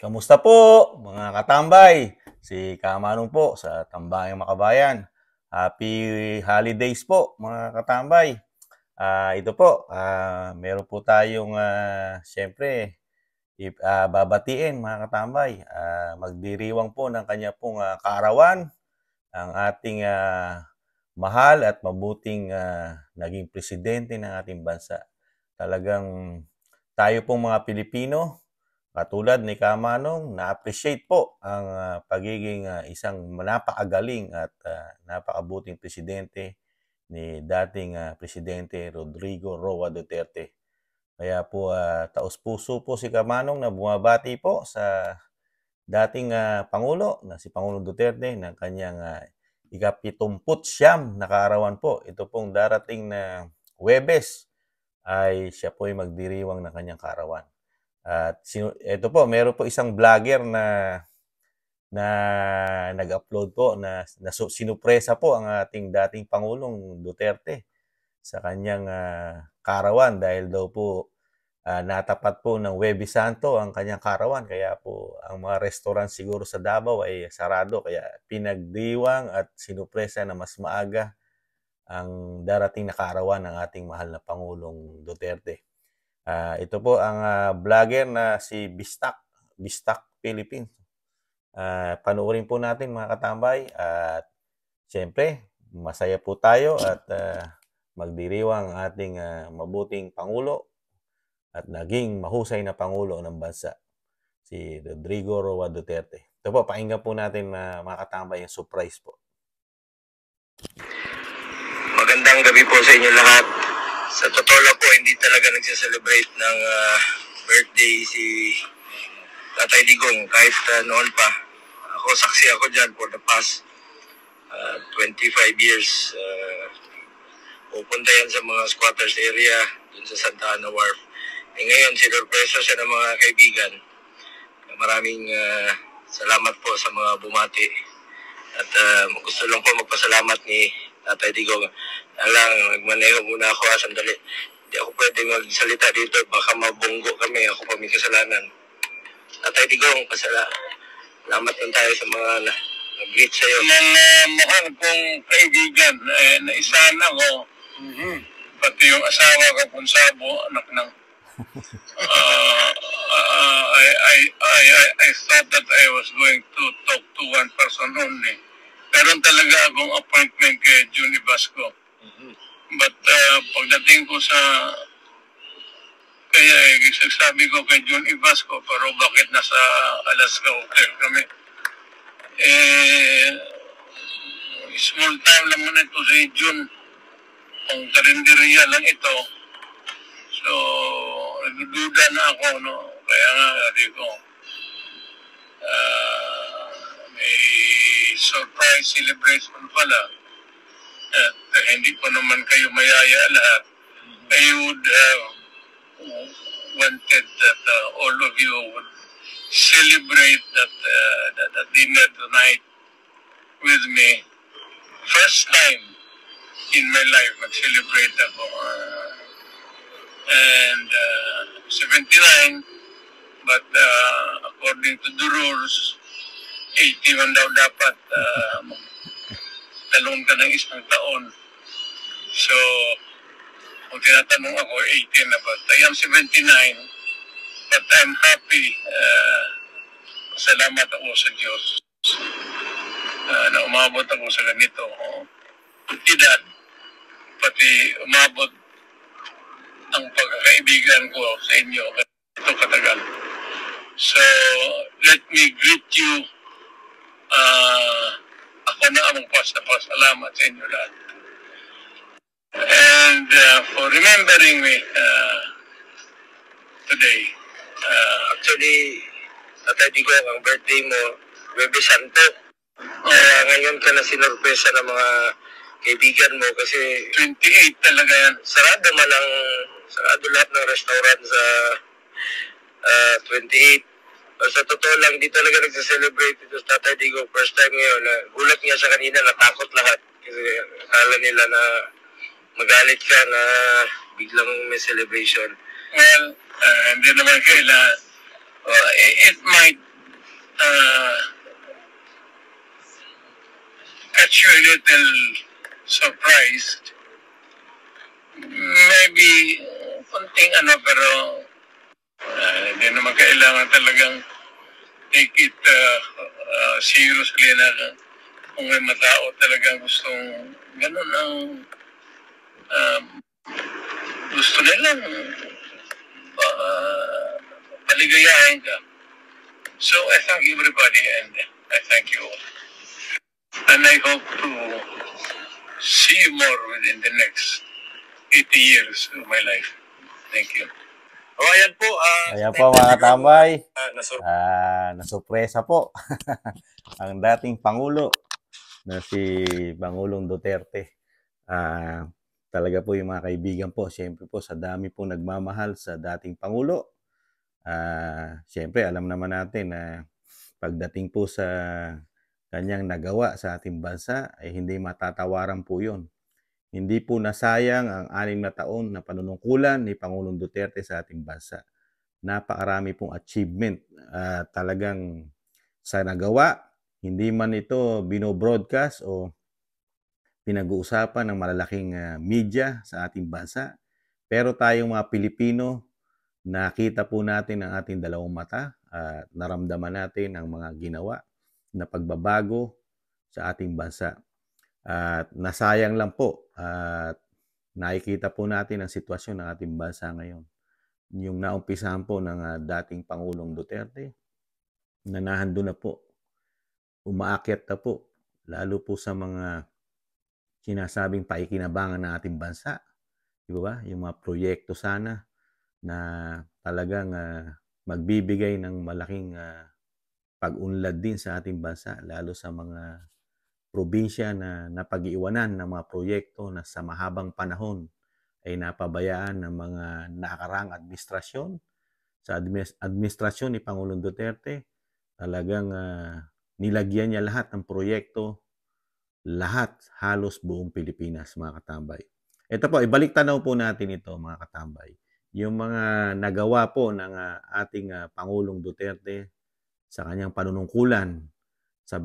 Kamusta po mga katambay? Si Kamanong po sa Tambayang Makabayan. Happy holidays po mga katambay. Ito po, meron po tayong siyempre babatiin mga katambay. Magdiriwang po ng kanya pong kaarawan ang ating mahal at mabuting naging presidente ng ating bansa. Talagang tayo pong mga Pilipino, katulad ni Kamanong, na-appreciate po ang pagiging isang napakagaling at napakabuting presidente ni dating Presidente Rodrigo Roa Duterte. Kaya po taos-puso po si Kamanong na bumabati po sa dating Pangulo na si Pangulong Duterte ng kanyang ika-79 na kaarawan po. Ito pong darating na Huwebes ay siya po ay magdiriwang ng kanyang kaarawan. At ito po, meron po isang vlogger na nag-upload po na sinupresa po ang ating dating Pangulong Duterte sa kanyang kaarawan dahil daw po natapat po ng Huwebes Santo ang kanyang kaarawan. Kaya po ang mga restaurant siguro sa Davao ay sarado. Kaya pinagdiwang at sinupresa na mas maaga ang darating na kaarawan ng ating mahal na Pangulong Duterte. Ito po ang vlogger na si Bistak Philippines. Panoorin po natin mga katambay at siyempre masaya po tayo at magdiriwang ang ating mabuting Pangulo at naging mahusay na Pangulo ng bansa, si Rodrigo Roa Duterte. Ito po, pakinggan po natin mga katambay yung surprise po. Magandang gabi po sa inyo lahat. Sa totoo lang po, hindi talaga nagsiselebrate ng birthday si Tatay Digong kahit noon pa. Saksi ako dyan for the past 25 years. Pupunta yan sa mga squatters area dun sa Santa Ana Wharf. Ngayon, sinurpresa siya ng mga kaibigan. Maraming salamat po sa mga bumati. At gusto lang po magpasalamat ni Tatay Digong. Nagmaneho muna ako sandali. Hindi ako pwede magsalita dito. Baka mabunggo kami. Ako pa may kasalanan. Tatay Digong, salamat lang tayo sa mga nag-greet sa'yo. Mahal kong kaibigan, naisahan ako. Pati yung asawa ko kung sabo, anak ng... I thought that I was going to talk to one person only. Meron talaga akong appointment kay Juni Basco. But pagdating ko sa... Kaya sabi ko kay Juni Basco, pero bakit nasa Alaska Hotel kami? Small time lang muna ito si June. Ang karinderiya lang ito. So, nagdududa na ako, no? Kaya nga, sabi ko, may surprise celebration pala. At hindi pa naman kayo mayaya lahat. I would have wanted that all of you would celebrate that dinner tonight with me. First time in my life nag-celebrate ako. And 79, but according to the rules, 81 daw dapat talon ka ng isang taon. So, kung tinatanong ako, 18 na ba? I am 79, but I'm happy. Salamat ako sa Diyos na umabot ako sa ganito. Edad, pati umabot ang pagkakaibigan ko sa inyo ito katagal. So, let me greet you. Ako na ang pasalamat sa inyo lahat. And for remembering me today. Actually, Tatay Digong, ang birthday mo, Huwebes Santo. Kaya ngayon ka na sinurpresa ng mga kaibigan mo kasi 28 talaga yan. Sarado lahat ng restaurant sa 28. Sa totoo lang, di talaga nagsiselebrate ito sa Tatay Digong. First time ngayon, gulat niya sa kanina, natakot lahat. Kasi akala nila na magalit ka na biglang may celebration. Well, hindi naman kailangan. It might uh, catch you a little surprised. Maybe konting pero hindi naman kailangan talagang take it seriously na kung may matao talagang gustong ganun ang gusto nilang paligayahin ka. So I thank everybody and I thank you all. And I hope to see you more within the next 80 years of my life. Thank you. Ayan po. Ayan po mga katambay. Nasur- Nasurpresa po ang dating Pangulo na si Pangulong Duterte. Talaga po yung mga kaibigan po, siyempre po sa dami po nagmamahal sa dating Pangulo. Siyempre alam naman natin na pagdating po sa kanyang nagawa sa ating bansa ay hindi matatawaran po yun. Hindi po nasayang ang 6 na taon na panunungkulan ni Pangulong Duterte sa ating bansa. Napakarami pong achievement talagang sa nagawa. Hindi man ito binobroadcast o pinag-uusapan ng malalaking media sa ating bansa. Pero tayong mga Pilipino, nakita po natin ang ating dalawang mata at naramdaman natin ang mga ginawa na pagbabago sa ating bansa. At nasayang lang po at nakikita po natin ang sitwasyon ng ating bansa ngayon. Yung naumpisahan po ng dating Pangulong Duterte, na nahando na po, umaakyat na po, lalo po sa mga sinasabing paikinabangan ng ating bansa. Di ba? Yung mga proyekto sana na talagang magbibigay ng malaking pag-unlad din sa ating bansa, lalo sa mga probinsya na napag-iwanan ng mga proyekto na sa mahabang panahon ay napabayaan ng mga nakaraang administrasyon. Sa administrasyon ni Pangulong Duterte, talagang nilagyan niya lahat ng proyekto, lahat, halos buong Pilipinas, mga katambay. Ito po, ibalik tanaw po natin ito, mga katambay. Yung mga nagawa po ng ating Pangulong Duterte sa kanyang panunungkulan sa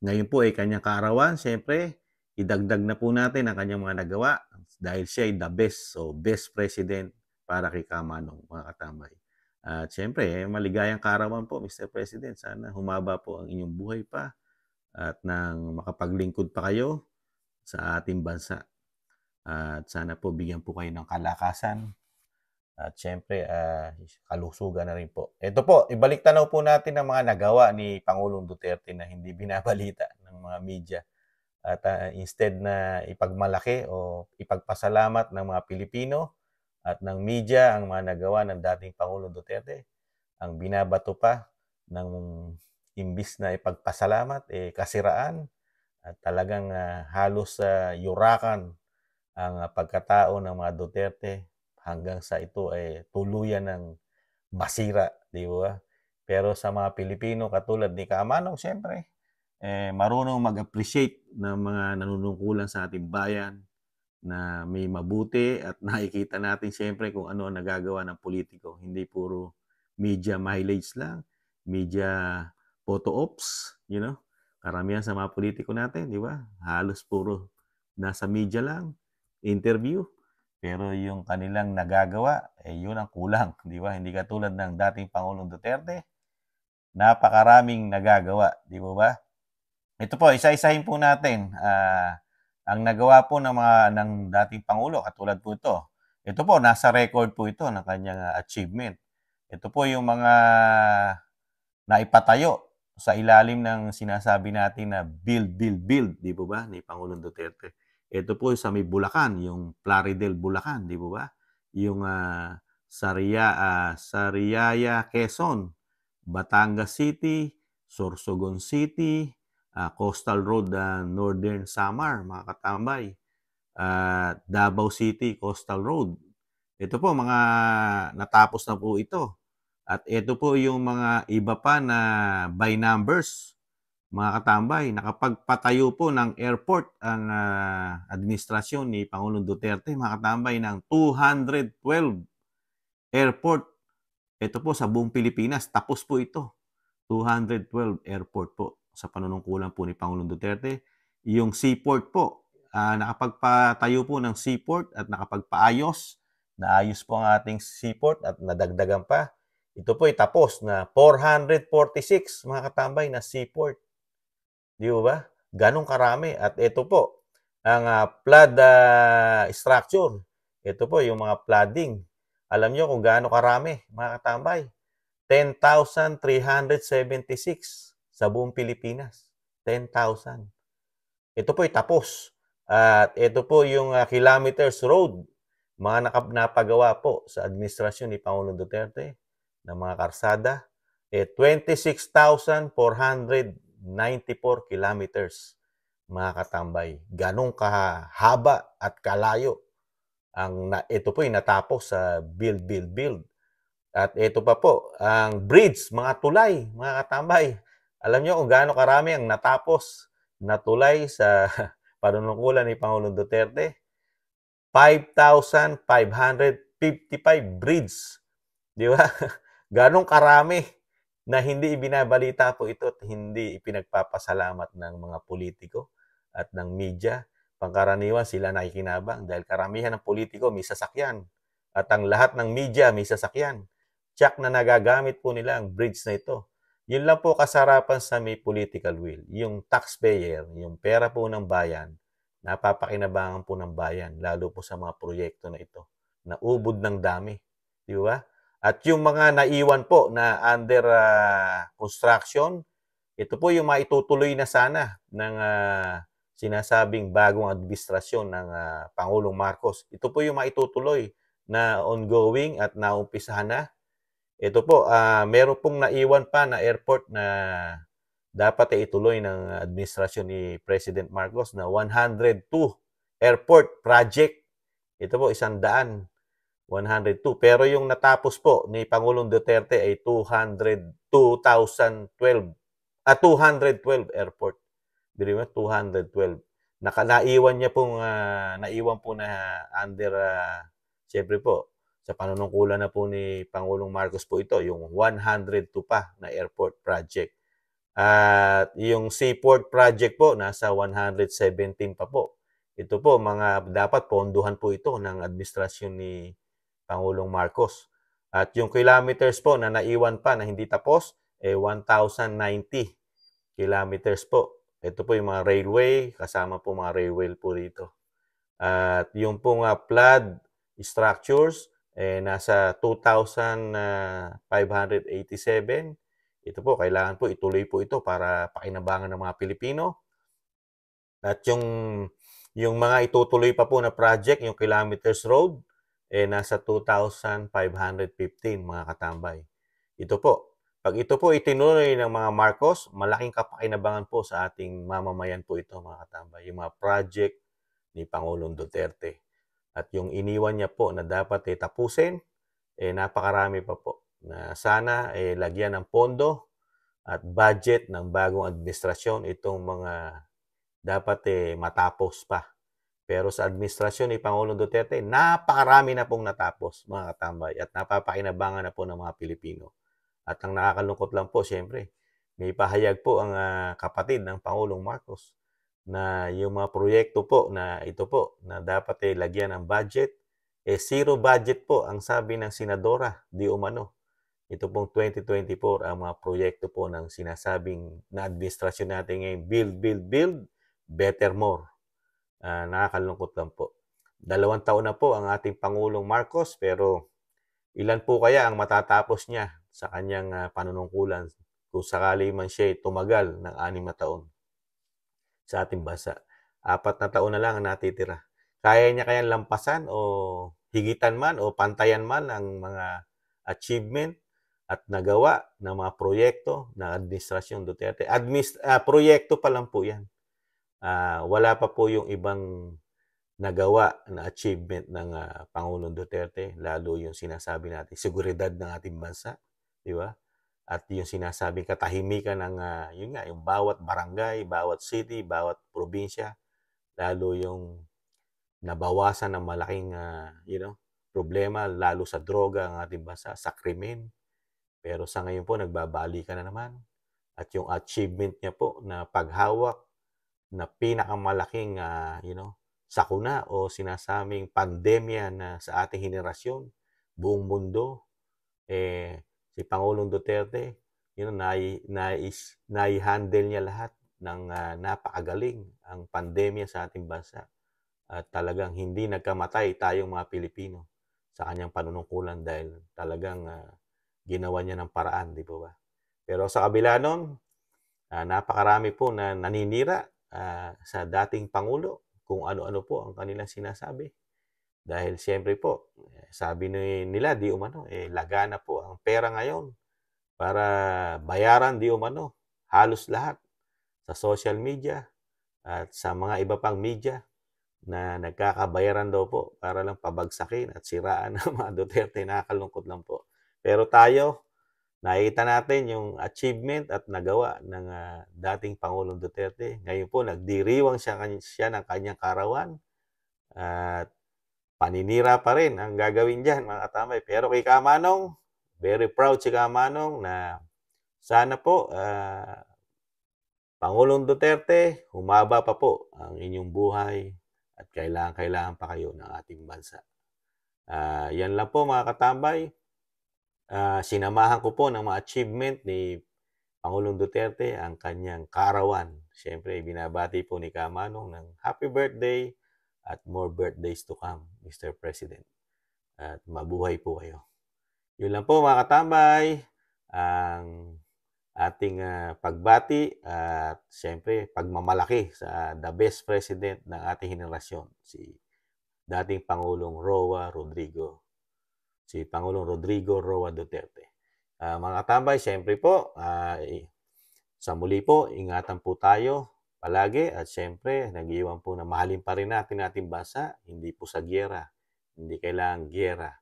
ngayon po ay kanyang kaarawan, siyempre, idagdag na po natin ang kanyang mga nagawa dahil siya ay the best, so best president para kay Kamanong, mga katambay. At siyempre, maligayang kaarawan po, Mr. President. Sana humaba po ang inyong buhay pa at nang makapaglingkod pa kayo sa ating bansa. At sana po bigyan po kayo ng kalakasan. At syempre, kalusugan na rin po. Ito po, ibalik tanaw po natin ang mga nagawa ni Pangulong Duterte na hindi binabalita ng mga media. At instead na ipagmalaki o ipagpasalamat ng mga Pilipino at ng media ang mga nagawa ng dating Pangulong Duterte, ang binabato pa ng imbis na ipagpasalamat, kasiraan at talagang halos yurakan ang pagkatao ng mga Duterte hanggang sa ito ay tuluyan ng masira, di ba? Pero sa mga Pilipino katulad ni Kamanong, siyempre, marunong mag-appreciate ng mga nanunungkulan sa ating bayan na may mabuti at nakikita natin siyempre kung ano ang nagagawa ng politiko. Hindi puro media mileage lang, media photo ops, you know? Karamihan sa mga politiko natin, di ba? Halos puro nasa media lang, interview. Pero yung kanilang nagagawa, yun ang kulang, di ba? Hindi katulad ng dating Pangulong Duterte, napakaraming nagagawa, di ba? Ito po, isa-isahin po natin ang nagawa po ng dating Pangulo, katulad po ito. Ito po, nasa record po ito ng kanyang achievement. Ito po yung mga naipatayo sa ilalim ng sinasabi natin na build, di ba, ni Pangulong Duterte. Ito po sa may Bulacan, yung Plaridel, Bulacan, di ba? Yung Sariaya, Quezon, Batangas City, Sorsogon City, Coastal Road, Northern Samar, mga katambay, Davao City, Coastal Road. Ito po, mga natapos na po ito. At ito po yung mga iba pa na by numbers, mga katambay, nakapagpatayo po ng airport ang administrasyon ni Pangulong Duterte, mga katambay, ng 212 airport. Ito po sa buong Pilipinas, tapos po ito. 212 airport po sa panunungkulan po ni Pangulong Duterte. Yung seaport po, nakapagpatayo po ng seaport at nakapagpaayos. Naayos po ang ating seaport at nadagdagan pa. Ito po ay tapos na 446 mga katambay na seaport. Di ba? Ganong karami. At ito po, ang flood structure. Ito po yung mga flooding. Alam nyo kung gaano karami mga katambay. 10,376 sa buong Pilipinas. 10,000. Ito po ay tapos. At ito po yung kilometers road. Mga napagawa po sa administrasyon ni Pangulong Duterte ng mga karsada. 26,494 kilometers mga katambay. Ganong kahaba at kalayo. Ito po ay natapos sa build. At ito pa po, ang bridge, mga tulay, mga katambay. Alam nyo kung gaano karami ang natapos na tulay sa panunungkulan ni Pangulong Duterte? 5,555 bridge. Di ba? Ganong karami na hindi ibinabalita po ito at hindi ipinagpapasalamat ng mga politiko at ng media. Pangkaraniwan sila nakikinabang dahil karamihan ng politiko may sasakyan at ang lahat ng media may sasakyan. Tsak na nagagamit po nila ang bridge na ito. Yun lang po kasarapan sa may political will. Yung taxpayer, yung pera po ng bayan, napapakinabangan po ng bayan, lalo po sa mga proyekto na ito, na ubod ng dami. Di ba? At yung mga naiwan po na under construction, ito po yung maitutuloy na sana ng sinasabing bagong administrasyon ng Pangulong Marcos. Ito po yung maitutuloy na ongoing at naumpisahan na. Ito po, meron pong naiwan pa na airport na dapat ituloy ng administrasyon ni President Marcos na 102 airport project. Ito po, 100. 102. Pero yung natapos po ni Pangulong Duterte ay 212 airport. Di ba? 212. Naiwan niya pong, naiwan po na under, siyempre po, sa panunungkulan na po ni Pangulong Marcos po ito, yung 102 pa na airport project. At yung seaport project po, nasa 117 pa po. Ito po, dapat ponduhan po ito ng administrasyon ni Pangulong Marcos. At yung kilometers po na naiwan pa na hindi tapos, 1,090 kilometers po. Ito po yung mga railway, kasama po mga railway po dito. At yung pong flood structures, nasa 2,587. Ito po, kailangan po ituloy po ito para pakinabangan ng mga Pilipino. At yung mga itutuloy pa po na project, yung kilometers road, nasa 2,515 mga katambay. Ito po, pag ito po itinuloy ng mga Marcos, malaking kapakinabangan po sa ating mamamayan po ito mga katambay. Yung mga project ni Pangulong Duterte. At yung iniwan niya po na dapat tapusin, napakarami pa po. Na sana lagyan ng pondo at budget ng bagong administrasyon itong mga dapat matapos pa. Pero sa administrasyon ni Pangulong Duterte, napakarami na pong natapos mga katambay at napapakinabangan na po ng mga Pilipino. At ang nakakalungkot lang po, siyempre, may pahayag po ang kapatid ng Pangulong Marcos na yung mga proyekto po na ito po na dapat lagyan ng budget, zero budget po ang sabi ng Senadora Di Umano. Ito pong 2024 ang mga proyekto po ng sinasabing na administrasyon natin ngayon, build, better more. Nakakalungkot lang po. 2 taon na po ang ating Pangulong Marcos pero ilan po kaya ang matatapos niya sa kanyang panunungkulan kung sakali man siya tumagal ng 6 na taon sa ating bansa. 4 na taon na lang ang natitira. Kaya niya kayang lampasan o higitan man o pantayan man ang mga achievement at nagawa ng mga proyekto ng administrasyon Duterte. Proyekto pa lang po yan. Wala pa po yung ibang nagawa na achievement ng Pangulong Duterte, lalo yung sinasabi natin, seguridad ng ating bansa, di ba? At yung sinasabing katahimikan ng yung bawat barangay, bawat city, bawat probinsya, lalo yung nabawasan ng malaking problema lalo sa droga ang ating bansa, sa krimen. Pero sa ngayon po nagbabalikan na naman. at yung achievement niya po na paghawak na pinakamalaking sakuna o sinasaming pandemya na sa ating henerasyon, buong mundo, si Pangulong Duterte, nai-handle niya lahat ng napakagaling ang pandemya sa ating bansa. At talagang hindi nagkamatay tayong mga Pilipino sa kanyang panunungkulan dahil talagang ginawa niya ng paraan, di ba? Pero sa kabila nun, napakarami po na naninira sa dating Pangulo kung ano-ano po ang kanilang sinasabi. Dahil siyempre po, sabi nila di umano, lagana po ang pera ngayon para bayaran di umano halos lahat sa social media at sa mga iba pang media na nagkakabayaran daw po para lang pabagsakin at siraan ng mga Duterte. Nakakalungkot lang po. Pero tayo, nakikita natin yung achievement at nagawa ng dating Pangulong Duterte. Ngayon po, nagdiriwang siya ng kanyang karawan at paninira pa rin ang gagawin dyan, mga katamay. Pero kay Kamanong, very proud si Kamanong na sana po, Pangulong Duterte, humaba pa po ang inyong buhay at kailangan pa kayo ng ating bansa. Yan lang po, mga katambay. Sinamahan ko po ng mga achievement ni Pangulong Duterte ang kanyang karawan. Siyempre, binabati po ni Kamanong ng happy birthday at more birthdays to come, Mr. President. At mabuhay po kayo. Yun lang po, mga katambay, ang ating pagbati at siyempre pagmamalaki sa the best president ng ating henerasyon, si dating Pangulong Pangulong Rodrigo Roa Duterte. Mga katambay, siyempre po, sa muli po, ingatan po tayo palagi at siyempre, nag-iwan po na mahalin pa rin natin ating bansa, hindi po sa giyera, hindi kailangang giyera,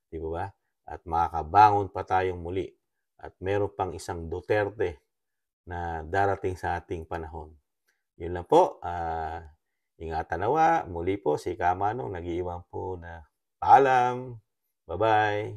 di ba? At makakabangon pa tayong muli at meron pang isang Duterte na darating sa ating panahon. Yun lang po, ingatan nawa, muli po si Kamanong nag-iwan po na paalam, bye-bye.